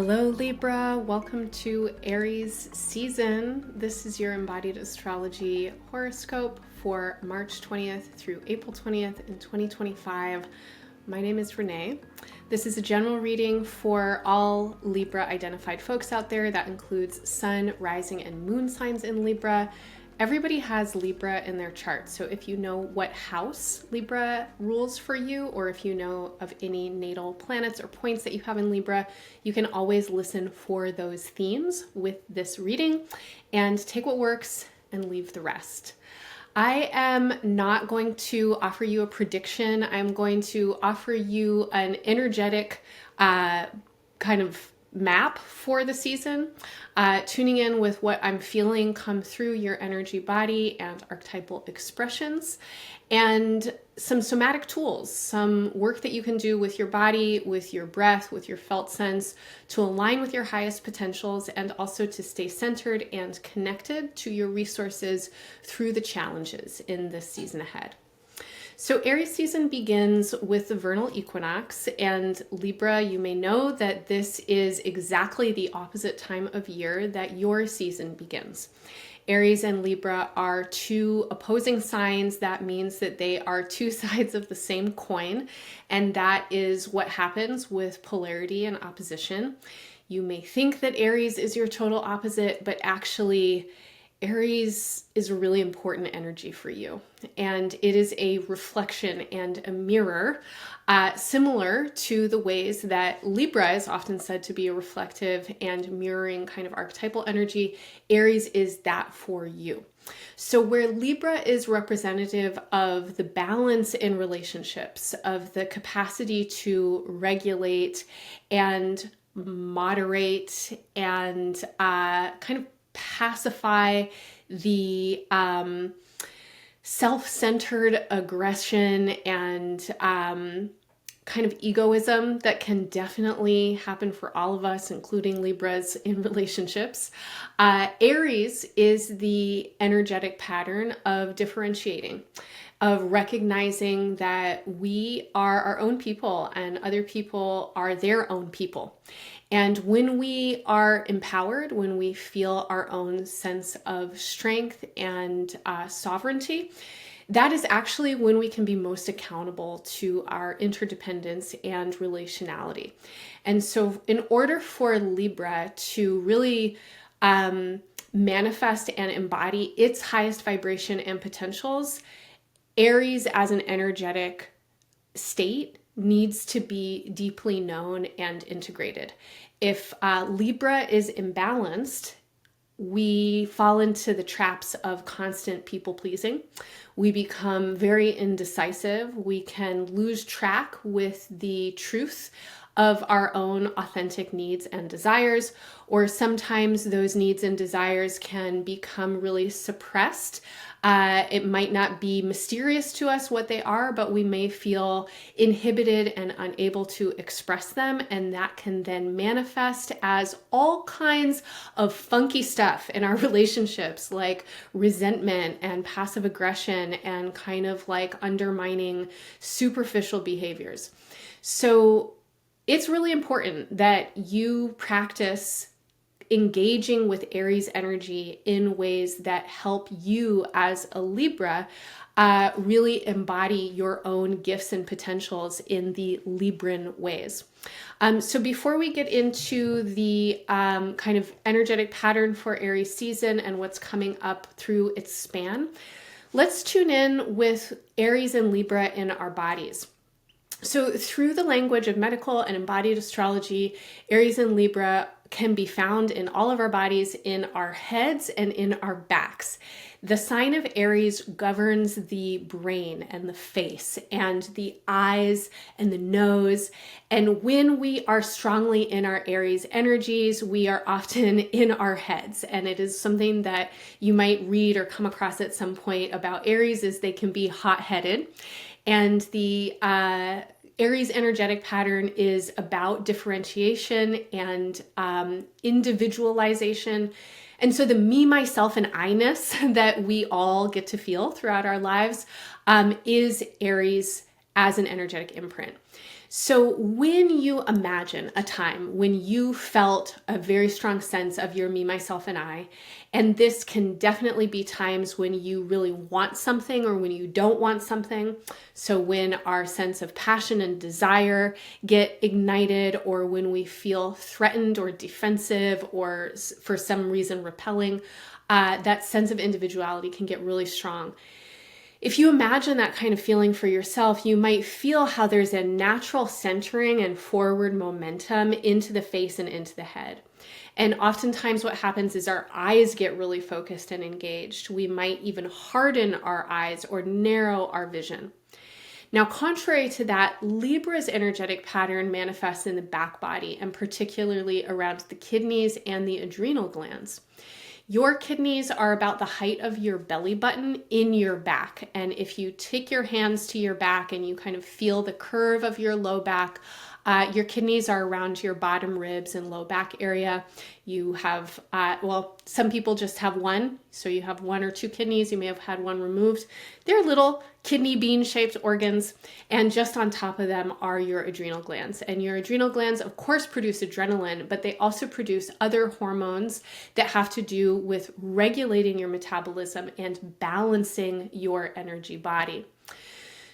Hello Libra, welcome to Aries season. This is your embodied astrology horoscope for March 20th through April 20th in 2025. My name is Renee. This is a general reading for all Libra identified folks out there. That includes sun, rising, and moon signs in Libra. Everybody has Libra in their chart, so if you know what house Libra rules for you, or if you know of any natal planets or points that you have in Libra, you can always listen for those themes with this reading and take what works and leave the rest. I am not going to offer you a prediction. I'm going to offer you an energetic kind of map for the season, tuning in with what I'm feeling come through your energy body and archetypal expressions, and some somatic tools, some work that you can do with your body, with your breath, with your felt sense to align with your highest potentials and also to stay centered and connected to your resources through the challenges in this season ahead. So Aries season begins with the vernal equinox, and Libra, you may know that this is exactly the opposite time of year that your season begins. Aries and Libra are two opposing signs. That means that they are two sides of the same coin, and that is what happens with polarity and opposition. You may think that Aries is your total opposite, but actually Aries is a really important energy for you, and it is a reflection and a mirror, similar to the ways that Libra is often said to be a reflective and mirroring kind of archetypal energy. Aries is that for you. So where Libra is representative of the balance in relationships, of the capacity to regulate and moderate and kind of pacify the self-centered aggression and kind of egoism that can definitely happen for all of us, including Libras in relationships. Aries is the energetic pattern of differentiating, of recognizing that we are our own people and other people are their own people. And when we are empowered, when we feel our own sense of strength and sovereignty, that is actually when we can be most accountable to our interdependence and relationality. And so in order for Libra to really manifest and embody its highest vibration and potentials, Aries as an energetic state needs to be deeply known and integrated. If Libra is imbalanced, we fall into the traps of constant people pleasing. We become very indecisive. We can lose track with the truth of our own authentic needs and desires, or sometimes those needs and desires can become really suppressed. It might not be mysterious to us what they are, but we may feel inhibited and unable to express them, and that can then manifest as all kinds of funky stuff in our relationships, like resentment and passive aggression and kind of like undermining superficial behaviors. So it's really important that you practice engaging with Aries energy in ways that help you as a Libra really embody your own gifts and potentials in the Libran ways. So before we get into the kind of energetic pattern for Aries season and what's coming up through its span, let's tune in with Aries and Libra in our bodies. So through the language of medical and embodied astrology, Aries and Libra can be found in all of our bodies, in our heads and in our backs. The sign of Aries governs the brain and the face and the eyes and the nose. And when we are strongly in our Aries energies, we are often in our heads. And it is something that you might read or come across at some point about Aries, is they can be hot-headed. And the Aries energetic pattern is about differentiation and individualization. And so the me, myself, and I-ness that we all get to feel throughout our lives is Aries as an energetic imprint. So when you imagine a time when you felt a very strong sense of your me, myself, and I, and this can definitely be times when you really want something or when you don't want something. So when our sense of passion and desire get ignited, or when we feel threatened or defensive or for some reason repelling, that sense of individuality can get really strong. If you imagine that kind of feeling for yourself, you might feel how there's a natural centering and forward momentum into the face and into the head. And oftentimes what happens is our eyes get really focused and engaged. We might even harden our eyes or narrow our vision. Now, contrary to that, Libra's energetic pattern manifests in the back body, and particularly around the kidneys and the adrenal glands. Your kidneys are about the height of your belly button in your back. And if you take your hands to your back and you kind of feel the curve of your low back, your kidneys are around your bottom ribs and low back area. You have, some people just have one. So you have one or two kidneys. You may have had one removed. They're little kidney bean shaped organs. And just on top of them are your adrenal glands. And your adrenal glands, of course, produce adrenaline, but they also produce other hormones that have to do with regulating your metabolism and balancing your energy body.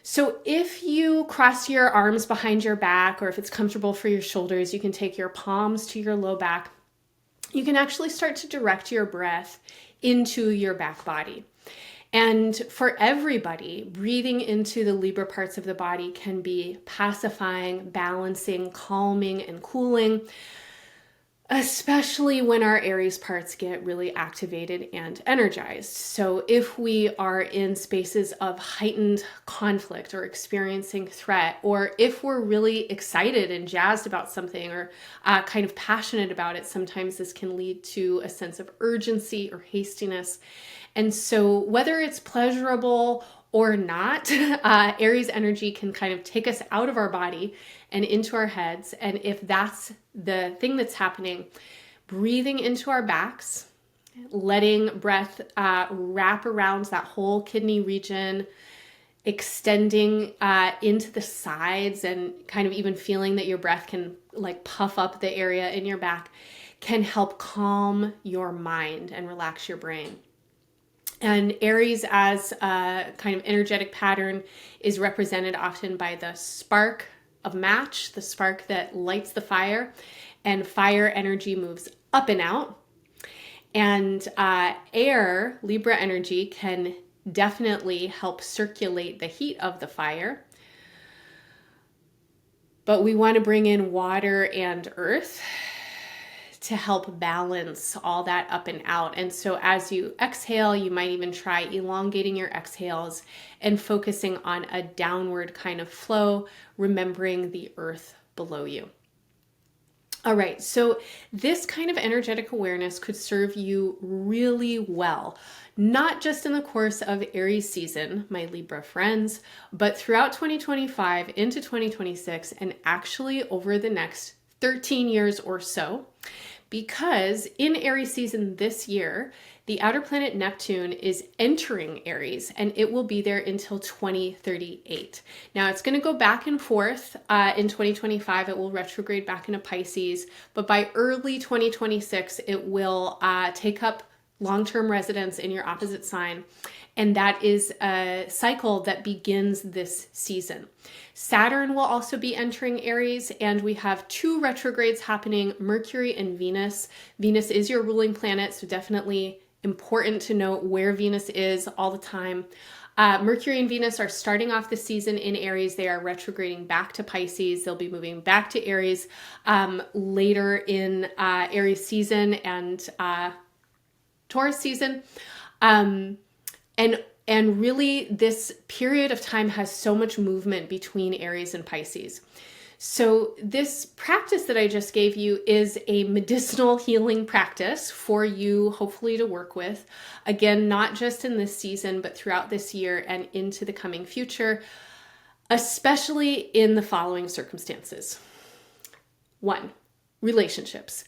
So if you cross your arms behind your back, or if it's comfortable for your shoulders, you can take your palms to your low back. You can actually start to direct your breath into your back body. And for everybody, breathing into the Libra parts of the body can be pacifying, balancing, calming, and cooling, especially when our Aries parts get really activated and energized. So if we are in spaces of heightened conflict or experiencing threat, or if we're really excited and jazzed about something or kind of passionate about it, sometimes this can lead to a sense of urgency or hastiness. And so whether it's pleasurable or not, Aries energy can kind of take us out of our body and into our heads. And if that's the thing that's happening, breathing into our backs, letting breath wrap around that whole kidney region, extending into the sides, and kind of even feeling that your breath can like puff up the area in your back, can help calm your mind and relax your brain. And Aries as a kind of energetic pattern is represented often by the spark of match, the spark that lights the fire, and fire energy moves up and out. And air, Libra energy, can definitely help circulate the heat of the fire. But we want to bring in water and earth to help balance all that up and out. And so as you exhale, you might even try elongating your exhales and focusing on a downward kind of flow, remembering the earth below you. All right, so this kind of energetic awareness could serve you really well, not just in the course of Aries season, my Libra friends, but throughout 2025 into 2026, and actually over the next 13 years or so. Because in Aries season this year, the outer planet Neptune is entering Aries, and it will be there until 2038. Now it's going to go back and forth. In 2025, it will retrograde back into Pisces, but by early 2026, it will take up long-term residence in your opposite sign. And that is a cycle that begins this season. Saturn will also be entering Aries, and we have two retrogrades happening, Mercury and Venus. Venus is your ruling planet, so definitely important to note where Venus is all the time. Mercury and Venus are starting off the season in Aries. They are retrograding back to Pisces. They'll be moving back to Aries later in Aries season and Taurus season. And really, this period of time has so much movement between Aries and Pisces. So this practice that I just gave you is a medicinal healing practice for you, hopefully, to work with. Again, not just in this season, but throughout this year and into the coming future, especially in the following circumstances. 1, relationships.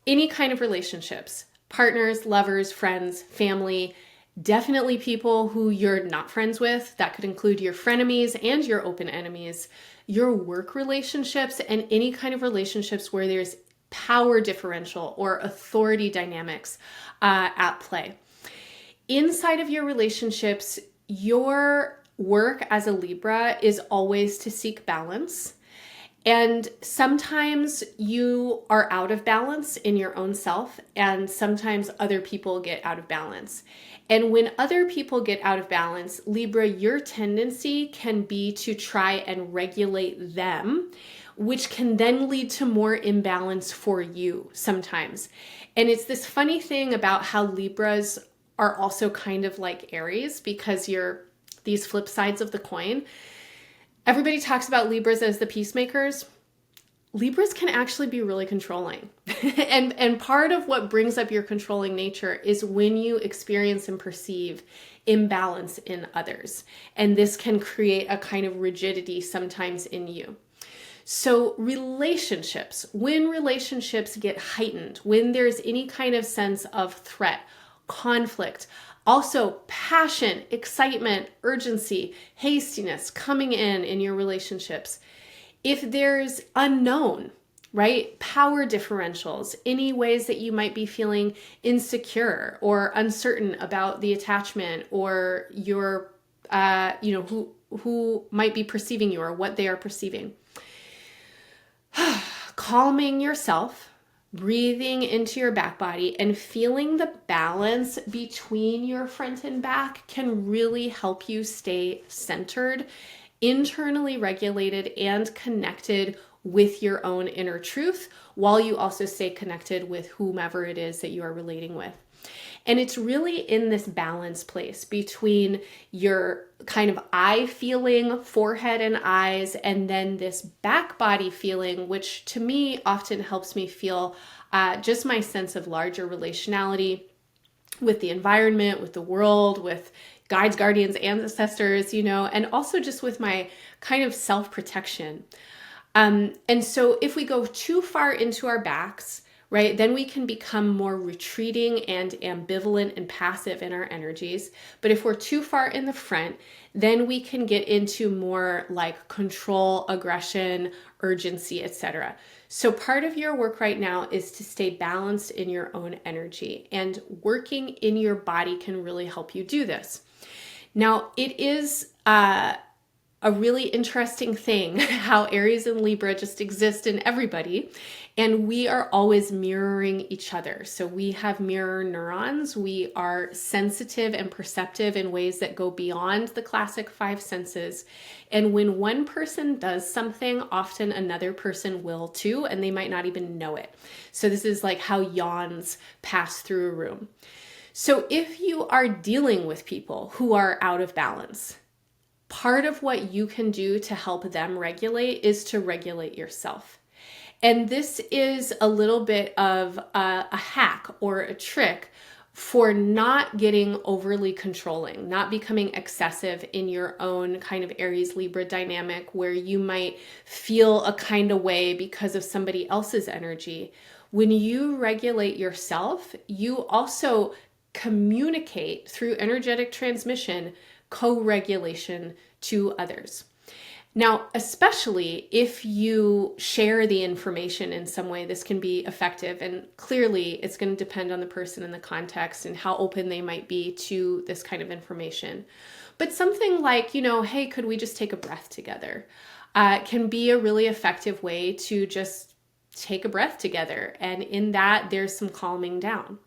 Any kind of relationships, partners, lovers, friends, family. Definitely people who you're not friends with. That could include your frenemies and your open enemies, your work relationships, and any kind of relationships where there's power differential or authority dynamics at play. Inside of your relationships, your work as a Libra is always to seek balance. And sometimes you are out of balance in your own self, and sometimes other people get out of balance. And when other people get out of balance, Libra, your tendency can be to try and regulate them, which can then lead to more imbalance for you sometimes. And it's this funny thing about how Libras are also kind of like Aries, because you're these flip sides of the coin. Everybody talks about Libras as the peacemakers. Libras can actually be really controlling. and part of what brings up your controlling nature is when you experience and perceive imbalance in others. And this can create a kind of rigidity sometimes in you. So relationships, when relationships get heightened, when there's any kind of sense of threat, conflict, also passion, excitement, urgency, hastiness coming in your relationships. If there's unknown, right, power differentials, any ways that you might be feeling insecure or uncertain about the attachment or your, who might be perceiving you or what they are perceiving. Calming yourself, breathing into your back body, and feeling the balance between your front and back can really help you stay centered, internally regulated, and connected with your own inner truth, while you also stay connected with whomever it is that you are relating with. And it's really in this balance place between your kind of eye feeling, forehead and eyes, and then this back body feeling, which to me often helps me feel just my sense of larger relationality with the environment, with the world, with guides, guardians, ancestors, and also just with my kind of self-protection. And so if we go too far into our backs, right, then we can become more retreating and ambivalent and passive in our energies. But if we're too far in the front, then we can get into more like control, aggression, urgency, etc. So part of your work right now is to stay balanced in your own energy, and working in your body can really help you do this. Now, it is a really interesting thing how Aries and Libra just exist in everybody, and we are always mirroring each other. So we have mirror neurons. We are sensitive and perceptive in ways that go beyond the classic five senses. And when one person does something, often another person will too, and they might not even know it. So this is like how yawns pass through a room. So if you are dealing with people who are out of balance, part of what you can do to help them regulate is to regulate yourself. And this is a little bit of a hack or a trick for not getting overly controlling, not becoming excessive in your own kind of Aries Libra dynamic where you might feel a kind of way because of somebody else's energy. When you regulate yourself, you also communicate through energetic transmission co-regulation to others. Now, especially if you share the information in some way, this can be effective. And clearly, it's going to depend on the person and the context and how open they might be to this kind of information. But something like, hey, could we just take a breath together? Can be a really effective way to just take a breath together. And in that, there's some calming down.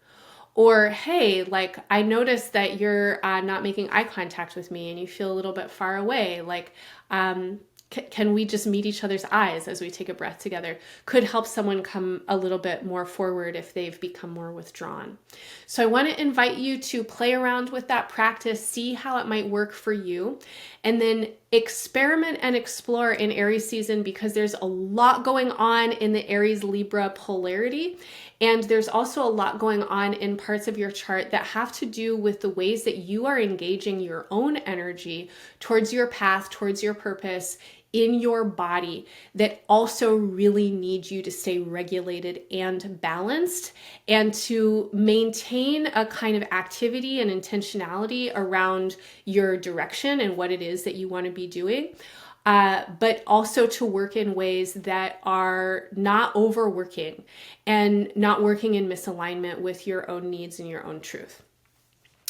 Or, hey, like, I noticed that you're not making eye contact with me and you feel a little bit far away. Like, can we just meet each other's eyes as we take a breath together? Could help someone come a little bit more forward if they've become more withdrawn. So I want to invite you to play around with that practice, see how it might work for you, and then experiment and explore in Aries season, because there's a lot going on in the Aries Libra polarity. And there's also a lot going on in parts of your chart that have to do with the ways that you are engaging your own energy towards your path, towards your purpose in your body that also really need you to stay regulated and balanced, and to maintain a kind of activity and intentionality around your direction and what it is that you want to be doing. But also to work in ways that are not overworking and not working in misalignment with your own needs and your own truth.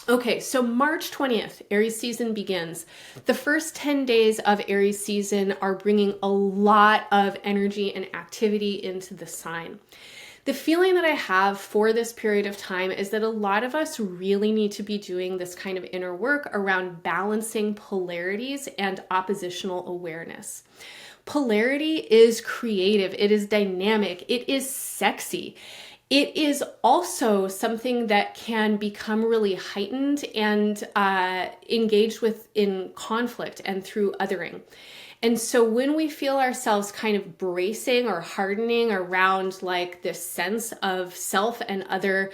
Okay, so March 20th, Aries season begins. The first 10 days of Aries season are bringing a lot of energy and activity into the sign. The feeling that I have for this period of time is that a lot of us really need to be doing this kind of inner work around balancing polarities and oppositional awareness. Polarity is creative, it is dynamic, it is sexy. It is also something that can become really heightened and engaged with in conflict and through othering. And so when we feel ourselves kind of bracing or hardening around like this sense of self and other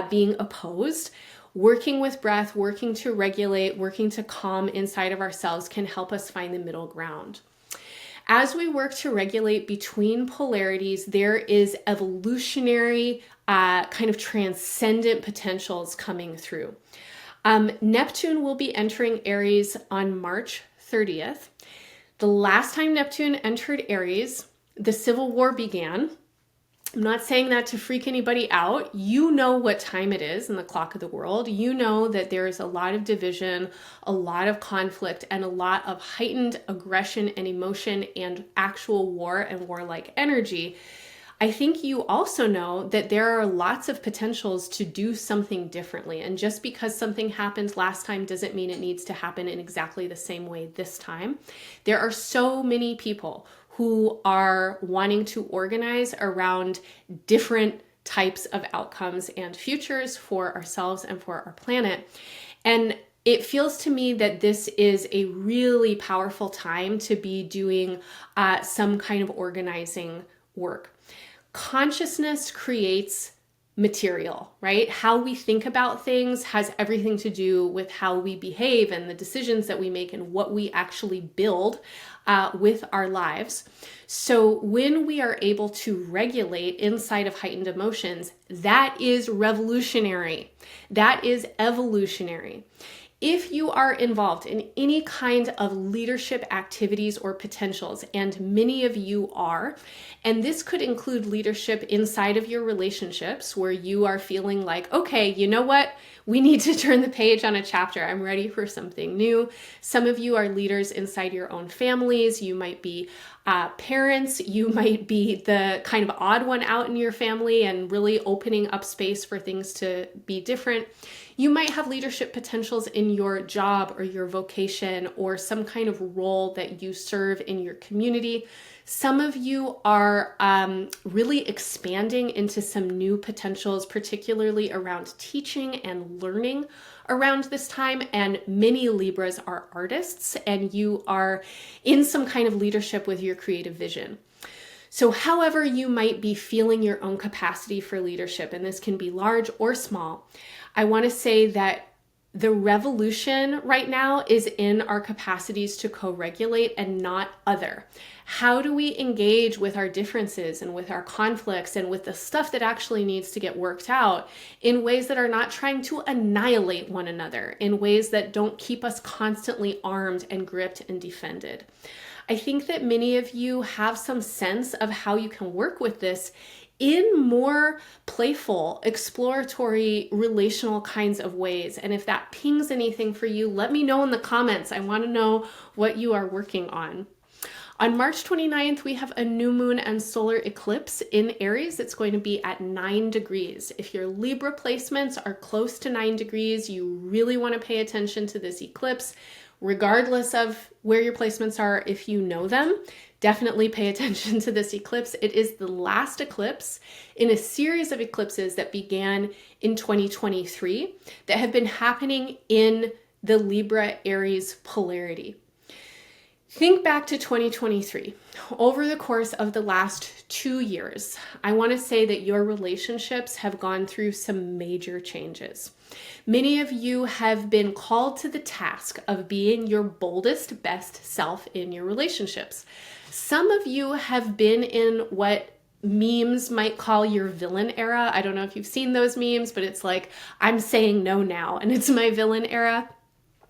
being opposed, working with breath, working to regulate, working to calm inside of ourselves can help us find the middle ground. As we work to regulate between polarities, there is evolutionary kind of transcendent potentials coming through. Neptune will be entering Aries on March 30th. The last time Neptune entered Aries, the Civil War began. I'm not saying that to freak anybody out. You know what time it is in the clock of the world. You know that there is a lot of division, a lot of conflict, and a lot of heightened aggression and emotion and actual war and warlike energy. I think you also know that there are lots of potentials to do something differently. And just because something happened last time doesn't mean it needs to happen in exactly the same way this time. There are so many people who are wanting to organize around different types of outcomes and futures for ourselves and for our planet. And it feels to me that this is a really powerful time to be doing some kind of organizing work. Consciousness creates material, right? How we think about things has everything to do with how we behave and the decisions that we make and what we actually build with our lives. So when we are able to regulate inside of heightened emotions, that is revolutionary. That is evolutionary. If you are involved in any kind of leadership activities or potentials, and many of you are, and this could include leadership inside of your relationships where you are feeling like, okay, you know what? We need to turn the page on a chapter. I'm ready for something new. Some of you are leaders inside your own families. You might be parents. You might be the kind of odd one out in your family and really opening up space for things to be different. You might have leadership potentials in your job or your vocation or some kind of role that you serve in your community. Some of you are really expanding into some new potentials, particularly around teaching and learning around this time. And many Libras are artists, and you are in some kind of leadership with your creative vision. So however you might be feeling your own capacity for leadership, and this can be large or small, I want to say that the revolution right now is in our capacities to co-regulate and not other. How do we engage with our differences and with our conflicts and with the stuff that actually needs to get worked out in ways that are not trying to annihilate one another, in ways that don't keep us constantly armed and gripped and defended? I think that many of you have some sense of how you can work with this in more playful, exploratory, relational kinds of ways. And if that pings anything for you, let me know in the comments. I want to know what you are working on. On March 29th, we have a new moon and solar eclipse in Aries. It's going to be at 9 degrees. If your Libra placements are close to 9 degrees, you really want to pay attention to this eclipse. Regardless of where your placements are, if you know them, definitely pay attention to this eclipse. It is the last eclipse in a series of eclipses that began in 2023 that have been happening in the Libra Aries polarity. Think back to 2023. Over the course of the last 2 years, I want to say that your relationships have gone through some major changes. Many of you have been called to the task of being your boldest, best self in your relationships. Some of you have been in what memes might call your villain era. I don't know if you've seen those memes, but it's like, I'm saying no now, and it's my villain era.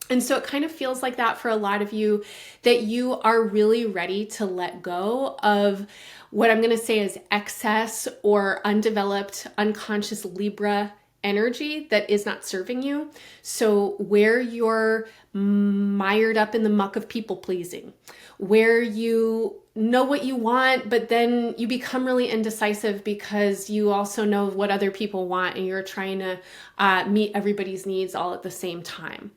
And so it kind of feels like that for a lot of you, that you are really ready to let go of what I'm going to say is excess or undeveloped, unconscious Libra energy that is not serving you. So where you're mired up in the muck of people pleasing, where you know what you want, but then you become really indecisive because you also know what other people want and you're trying to meet everybody's needs all at the same time.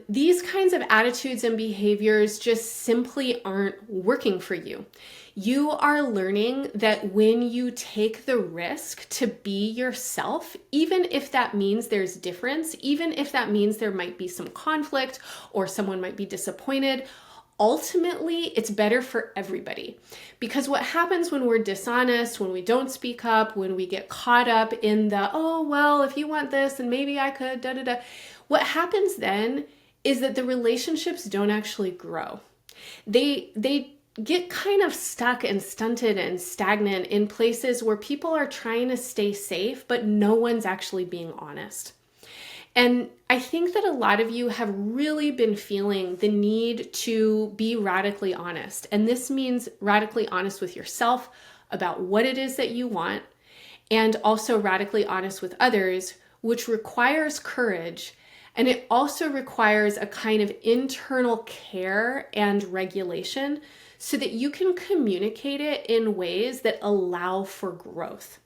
These kinds of attitudes and behaviors just simply aren't working for you. You are learning that when you take the risk to be yourself, even if that means there's difference, even if that means there might be some conflict or someone might be disappointed, ultimately, it's better for everybody. Because what happens when we're dishonest, when we don't speak up, when we get caught up in the, oh, well, if you want this, then maybe I could, da da da. What happens then is that the relationships don't actually grow. They get kind of stuck and stunted and stagnant in places where people are trying to stay safe, but no one's actually being honest. And I think that a lot of you have really been feeling the need to be radically honest. And this means radically honest with yourself about what it is that you want, and also radically honest with others, which requires courage. And it also requires a kind of internal care and regulation so that you can communicate it in ways that allow for growth.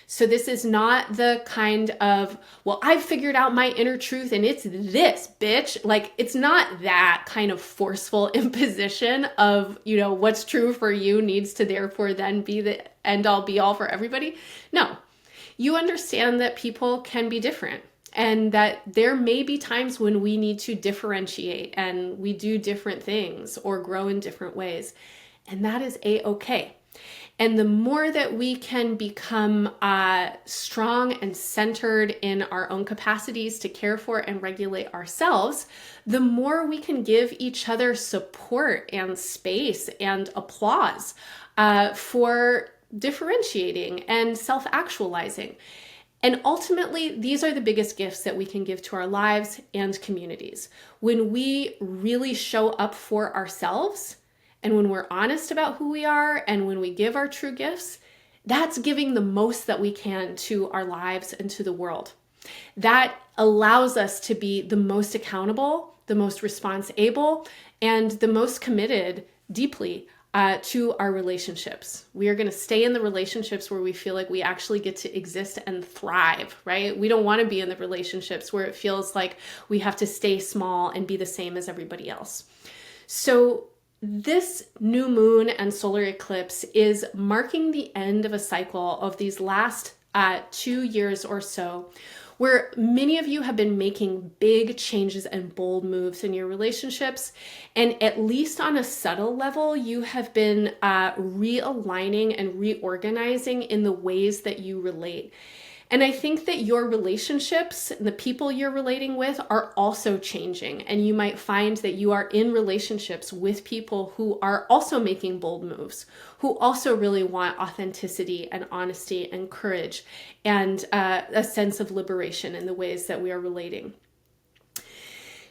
So this is not the kind of, well, I've figured out my inner truth and it's this, bitch. Like, it's not that kind of forceful imposition of, what's true for you needs to therefore then be the end all be all for everybody. No, you understand that people can be different and that there may be times when we need to differentiate and we do different things or grow in different ways. And that is a-okay. And the more that we can become strong and centered in our own capacities to care for and regulate ourselves, the more we can give each other support and space and applause for differentiating and self-actualizing. And ultimately, these are the biggest gifts that we can give to our lives and communities. When we really show up for ourselves, and when we're honest about who we are, and when we give our true gifts, that's giving the most that we can to our lives and to the world. That allows us to be the most accountable, the most responsible, and the most committed deeply to our relationships. We are going to stay in the relationships where we feel like we actually get to exist and thrive, right? We don't want to be in the relationships where it feels like we have to stay small and be the same as everybody else. So this new moon and solar eclipse is marking the end of a cycle of these last 2 years or so, where many of you have been making big changes and bold moves in your relationships. And at least on a subtle level, you have been realigning and reorganizing in the ways that you relate. And I think that your relationships and the people you're relating with are also changing. And you might find that you are in relationships with people who are also making bold moves, who also really want authenticity and honesty and courage and a sense of liberation in the ways that we are relating.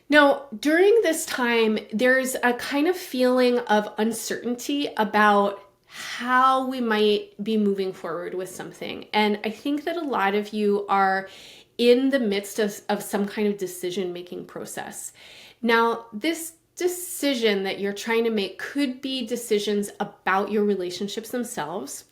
Now, during this time, there's a kind of feeling of uncertainty about how we might be moving forward with something. And I think that a lot of you are in the midst of some kind of decision-making process. Now, this decision that you're trying to make could be decisions about your relationships themselves.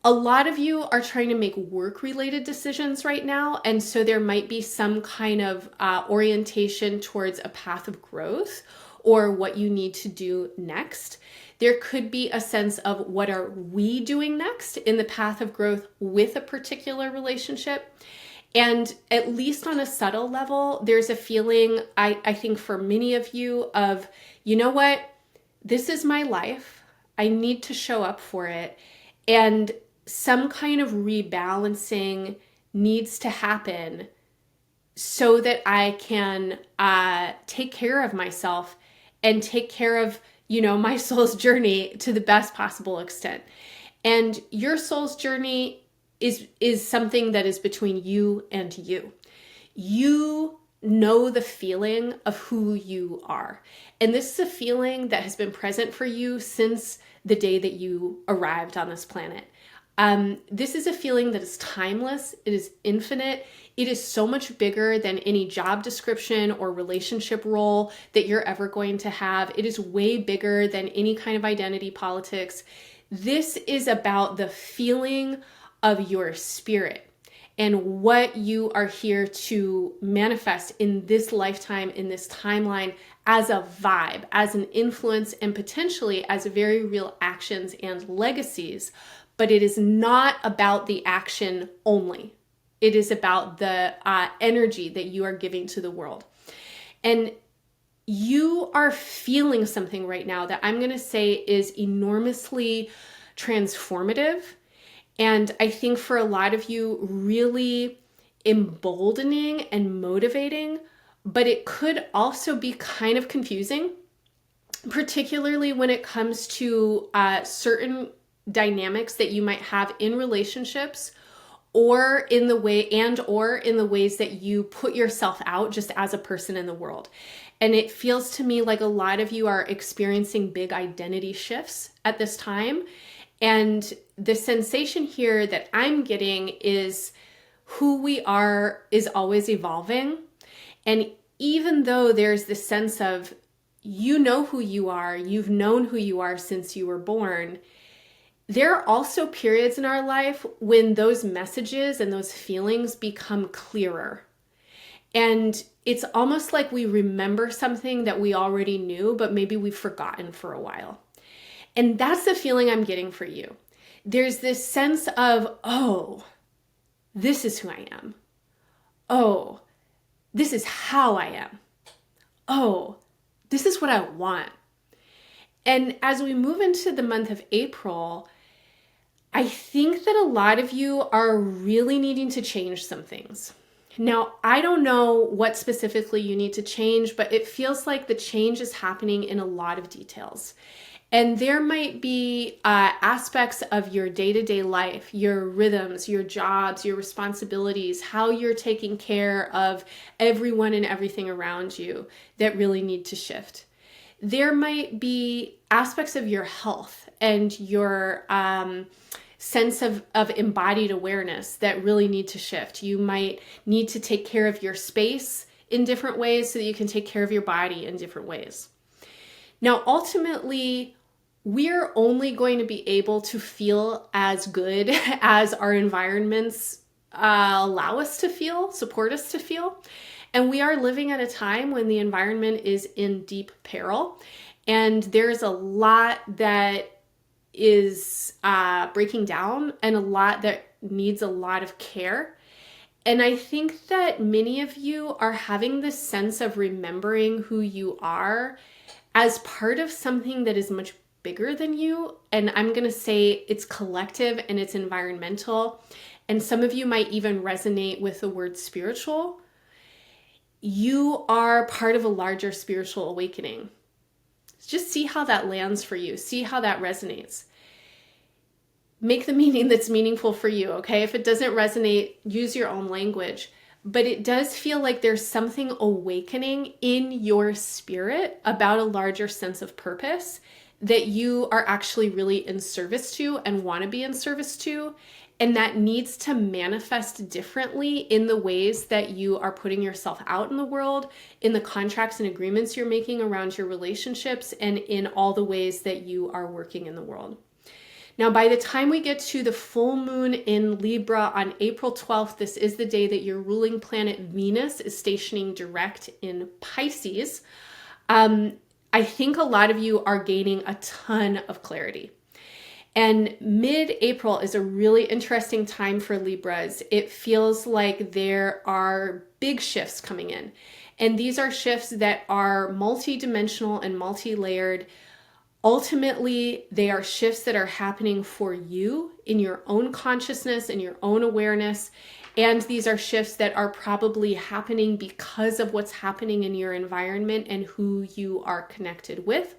A lot of you are trying to make work-related decisions right now, and so there might be some kind of orientation towards a path of growth or what you need to do next. There could be a sense of what are we doing next in the path of growth with a particular relationship. And at least on a subtle level, there's a feeling, I think for many of you of, you know what, this is my life. I need to show up for it. And some kind of rebalancing needs to happen so that I can take care of myself and take care of, my soul's journey to the best possible extent. And your soul's journey is something that is between you and you. You know the feeling of who you are. And this is a feeling that has been present for you since the day that you arrived on this planet. This is a feeling that is timeless. It is infinite. It is so much bigger than any job description or relationship role that you're ever going to have. It is way bigger than any kind of identity politics. This is about the feeling of your spirit and what you are here to manifest in this lifetime, in this timeline, as a vibe, as an influence, and potentially as very real actions and legacies. But it is not about the action only. It is about the energy that you are giving to the world. And you are feeling something right now that I'm going to say is enormously transformative. And I think for a lot of you, really emboldening and motivating, but it could also be kind of confusing, particularly when it comes to certain dynamics that you might have in relationships, or in the ways that you put yourself out just as a person in the world. And it feels to me like a lot of you are experiencing big identity shifts at this time. And the sensation here that I'm getting is who we are is always evolving. And even though there's this sense of, you know who you are, you've known who you are since you were born, there are also periods in our life when those messages and those feelings become clearer. And it's almost like we remember something that we already knew, but maybe we've forgotten for a while. And that's the feeling I'm getting for you. There's this sense of, oh, this is who I am. Oh, this is how I am. Oh, this is what I want. And as we move into the month of April, I think that a lot of you are really needing to change some things. Now, I don't know what specifically you need to change, but it feels like the change is happening in a lot of details. And there might be aspects of your day-to-day life, your rhythms, your jobs, your responsibilities, how you're taking care of everyone and everything around you that really need to shift. There might be aspects of your health and your sense of embodied awareness that really need to shift. You might need to take care of your space in different ways so that you can take care of your body in different ways. Now, ultimately, we're only going to be able to feel as good as our environments allow us to feel, support us to feel. And we are living at a time when the environment is in deep peril. And there's a lot that is breaking down and a lot that needs a lot of care. And I think that many of you are having this sense of remembering who you are as part of something that is much bigger than you. And I'm going to say it's collective and it's environmental. And some of you might even resonate with the word spiritual. You are part of a larger spiritual awakening. Just see how that lands for you. See how that resonates. Make the meaning that's meaningful for you, okay? If it doesn't resonate, use your own language. But it does feel like there's something awakening in your spirit about a larger sense of purpose that you are actually really in service to and want to be in service to. And that needs to manifest differently in the ways that you are putting yourself out in the world, in the contracts and agreements you're making around your relationships, and in all the ways that you are working in the world. Now, by the time we get to the full moon in Libra on April 12th, this is the day that your ruling planet Venus is stationing direct in Pisces. I think a lot of you are gaining a ton of clarity. And mid-April is a really interesting time for Libras. It feels like there are big shifts coming in. And these are shifts that are multi-dimensional and multi-layered. Ultimately, they are shifts that are happening for you in your own consciousness, in your own awareness. And these are shifts that are probably happening because of what's happening in your environment and who you are connected with.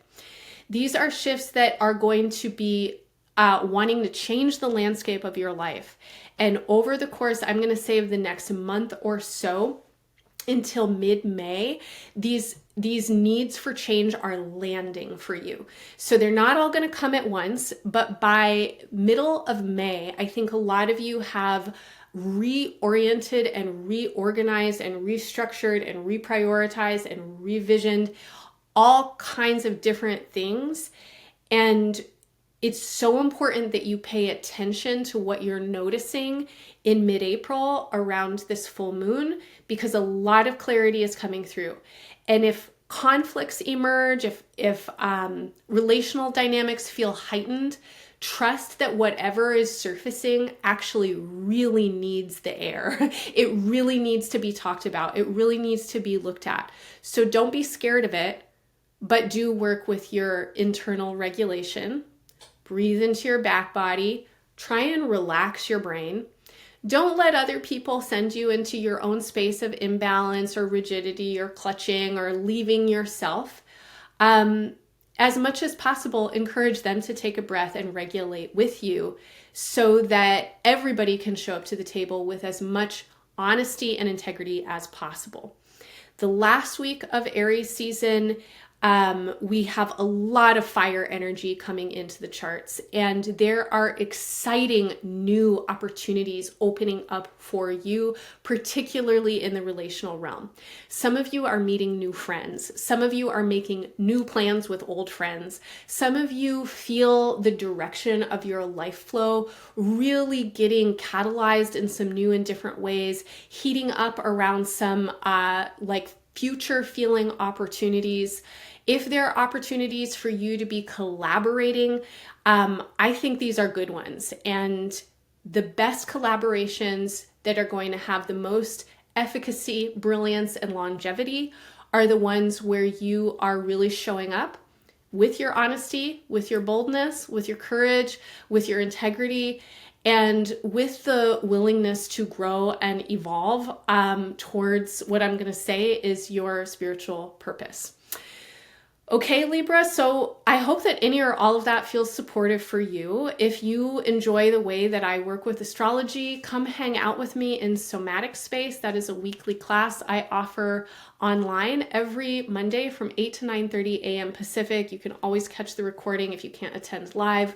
These are shifts that are going to be wanting to change the landscape of your life. And over the course, I'm going to say of the next month or so, until mid-May, these needs for change are landing for you. So they're not all going to come at once, but by middle of May, I think a lot of you have reoriented and reorganized and restructured and reprioritized and revisioned all kinds of different things. And it's so important that you pay attention to what you're noticing in mid-April around this full moon, because a lot of clarity is coming through. And if conflicts emerge, if relational dynamics feel heightened, trust that whatever is surfacing actually really needs the air. It really needs to be talked about. It really needs to be looked at. So don't be scared of it, but do work with your internal regulation. Breathe into your back body. Try and relax your brain. Don't let other people send you into your own space of imbalance or rigidity or clutching or leaving yourself. As much as possible, encourage them to take a breath and regulate with you so that everybody can show up to the table with as much honesty and integrity as possible. The last week of Aries season, we have a lot of fire energy coming into the charts, and there are exciting new opportunities opening up for you, particularly in the relational realm. Some of you are meeting new friends. Some of you are making new plans with old friends. Some of you feel the direction of your life flow really getting catalyzed in some new and different ways, heating up around some future feeling opportunities. If there are opportunities for you to be collaborating, I think these are good ones. And the best collaborations that are going to have the most efficacy, brilliance, and longevity are the ones where you are really showing up with your honesty, with your boldness, with your courage, with your integrity, and with the willingness to grow and evolve towards what I'm going to say is your spiritual purpose. Okay, Libra, so I hope that any or all of that feels supportive for you. If you enjoy the way that I work with astrology, come hang out with me in Somatic Space. That is a weekly class I offer online every Monday from 8 to 9:30 a.m. Pacific. You can always catch the recording if you can't attend live.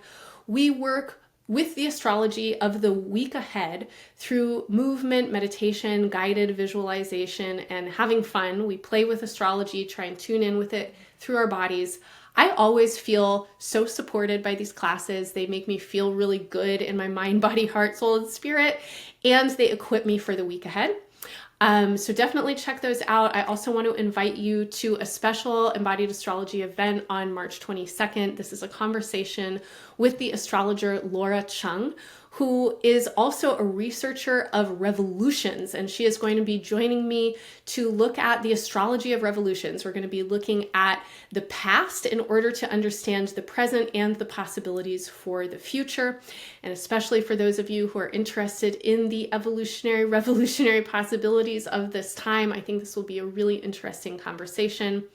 We work with the astrology of the week ahead through movement, meditation, guided visualization, and having fun. We play with astrology, try and tune in with it through our bodies. I always feel so supported by these classes. They make me feel really good in my mind, body, heart, soul, and spirit, and they equip me for the week ahead. So definitely check those out. I also want to invite you to a special embodied astrology event on March 22nd. This is a conversation with the astrologer Laura Chung, who is also a researcher of revolutions, and she is going to be joining me to look at the astrology of revolutions. We're going to be looking at the past in order to understand the present and the possibilities for the future. And especially for those of you who are interested in the evolutionary, revolutionary possibilities of this time, I think this will be a really interesting conversation.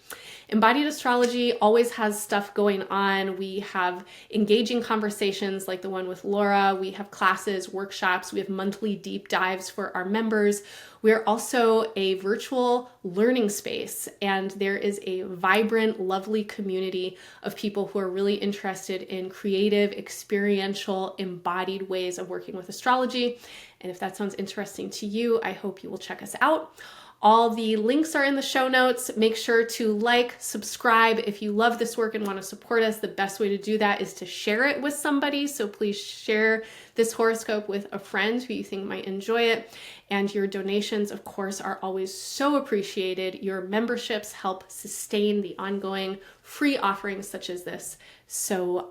Embodied astrology always has stuff going on. We have engaging conversations like the one with Laura. We have classes, workshops. We have monthly deep dives for our members. We're also a virtual learning space, and there is a vibrant, lovely community of people who are really interested in creative, experiential, embodied ways of working with astrology. And if that sounds interesting to you, I hope you will check us out. All the links are in the show notes. Make sure to like, subscribe. If you love this work and want to support us, the best way to do that is to share it with somebody. So please share this horoscope with a friend who you think might enjoy it. And your donations, of course, are always so appreciated. Your memberships help sustain the ongoing free offerings such as this. So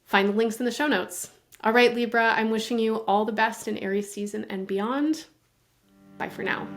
find the links in the show notes. All right, Libra, I'm wishing you all the best in Aries season and beyond. Bye for now.